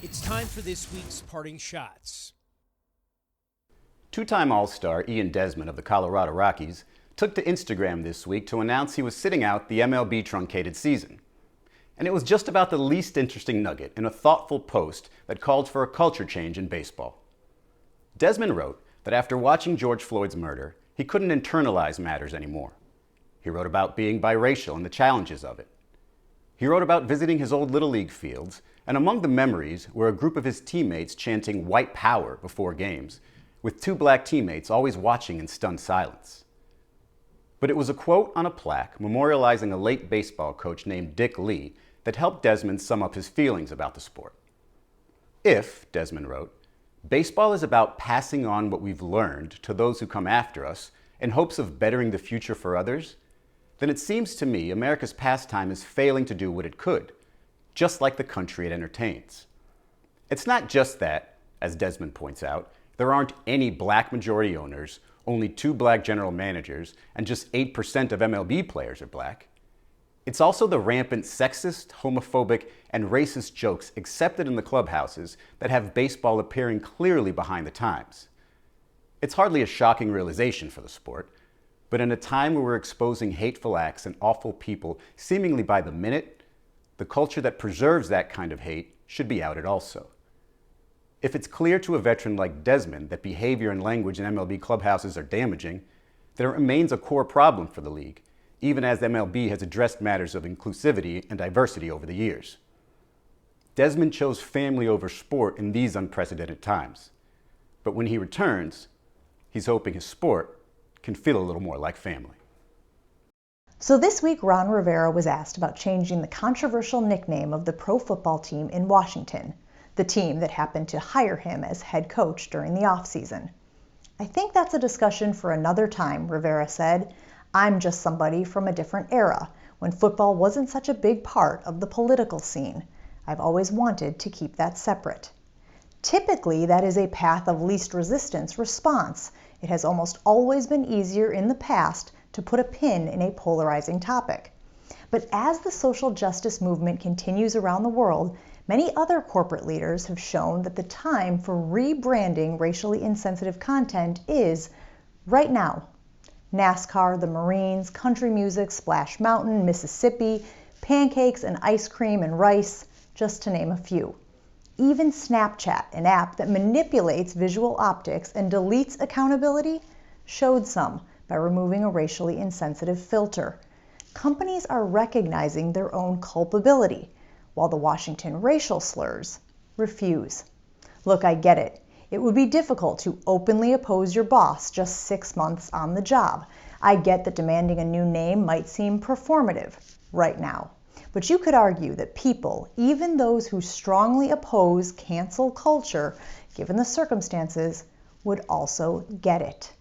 It's time for this week's parting shots. Two-time All-Star Ian Desmond of the Colorado Rockies took to Instagram this week to announce he was sitting out the MLB truncated season. And it was just about the least interesting nugget in a thoughtful post that called for a culture change in baseball. Desmond wrote that after watching George Floyd's murder, he couldn't internalize matters anymore. He wrote about being biracial and the challenges of it. He wrote about visiting his old Little League fields, and among the memories were a group of his teammates chanting "White Power" before games, with two black teammates always watching in stunned silence. But it was a quote on a plaque memorializing a late baseball coach named Dick Lee that helped Desmond sum up his feelings about the sport. If, Desmond wrote, baseball is about passing on what we've learned to those who come after us in hopes of bettering the future for others, then it seems to me America's pastime is failing to do what it could, just like the country it entertains. It's not just that, as Desmond points out, there aren't any black majority owners, only 2 black general managers, and just 8% of MLB players are black. It's also the rampant sexist, homophobic, and racist jokes accepted in the clubhouses that have baseball appearing clearly behind the times. It's hardly a shocking realization for the sport, but in a time where we're exposing hateful acts and awful people seemingly by the minute, the culture that preserves that kind of hate should be outed also. If it's clear to a veteran like Desmond that behavior and language in MLB clubhouses are damaging, then it remains a core problem for the league, even as MLB has addressed matters of inclusivity and diversity over the years. Desmond chose family over sport in these unprecedented times. But when he returns, he's hoping his sport can feel a little more like family. So this week, Ron Rivera was asked about changing the controversial nickname of the pro football team in Washington, the team that happened to hire him as head coach during the offseason. "I think that's a discussion for another time," Rivera said. "I'm just somebody from a different era, when football wasn't such a big part of the political scene. I've always wanted to keep that separate." Typically, that is a path of least resistance response. It has almost always been easier in the past to put a pin in a polarizing topic. But as the social justice movement continues around the world, many other corporate leaders have shown that the time for rebranding racially insensitive content is right now. NASCAR, the Marines, country music, Splash Mountain, Mississippi, pancakes and ice cream and rice, just to name a few. Even Snapchat, an app that manipulates visual optics and deletes accountability, showed some by removing a racially insensitive filter. Companies are recognizing their own culpability, while the Washington racial slurs refuse. Look, I get it. It would be difficult to openly oppose your boss just 6 months on the job. I get that demanding a new name might seem performative right now. But you could argue that people, even those who strongly oppose cancel culture, given the circumstances, would also get it.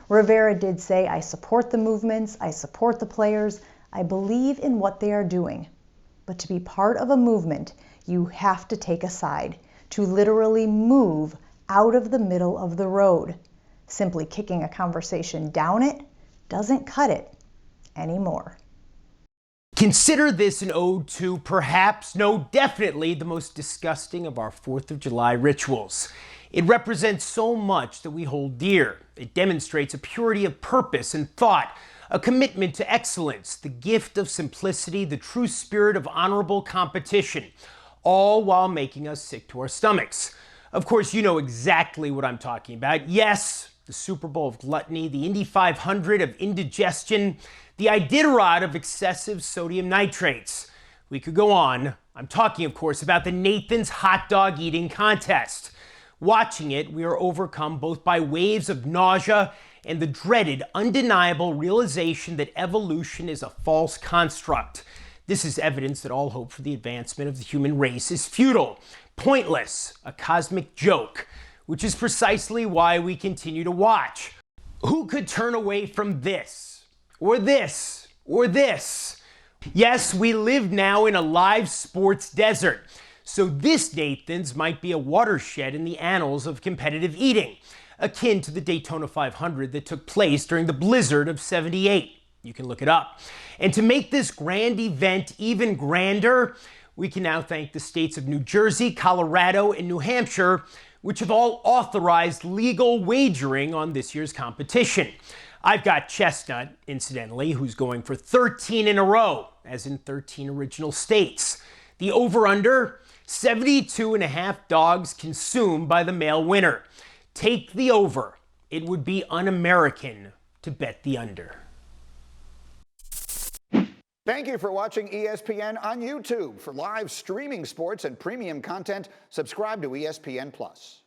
Rivera did say, "I support the movements, I support the players, I believe in what they are doing." But to be part of a movement, you have to take a side, to literally move out of the middle of the road. Simply kicking a conversation down it doesn't cut it anymore. Consider this an ode to perhaps, no, definitely the most disgusting of our 4th of July rituals. It represents so much that we hold dear. It demonstrates a purity of purpose and thought, a commitment to excellence, the gift of simplicity, the true spirit of honorable competition, all while making us sick to our stomachs. Of course, you know exactly what I'm talking about. Yes, the Super Bowl of gluttony, the Indy 500 of indigestion, the Iditarod of excessive sodium nitrates. We could go on. I'm talking, of course, about the Nathan's hot dog eating contest. Watching it, we are overcome both by waves of nausea and the dreaded, undeniable realization that evolution is a false construct. This is evidence that all hope for the advancement of the human race is futile, pointless, a cosmic joke, which is precisely why we continue to watch. Who could turn away from this, or this, or this? Yes, we live now in a live sports desert, so this Nathan's might be a watershed in the annals of competitive eating, akin to the Daytona 500 that took place during the blizzard of '78. You can look it up. And to make this grand event even grander, we can now thank the states of New Jersey, Colorado, and New Hampshire, which have all authorized legal wagering on this year's competition. I've got Chestnut, incidentally, who's going for 13 in a row, as in 13 original states. The over-under, 72.5 dogs consumed by the male winner. Take the over. It would be un-American to bet the under. Thank you for watching ESPN on YouTube. For live streaming sports and premium content, subscribe to ESPN+.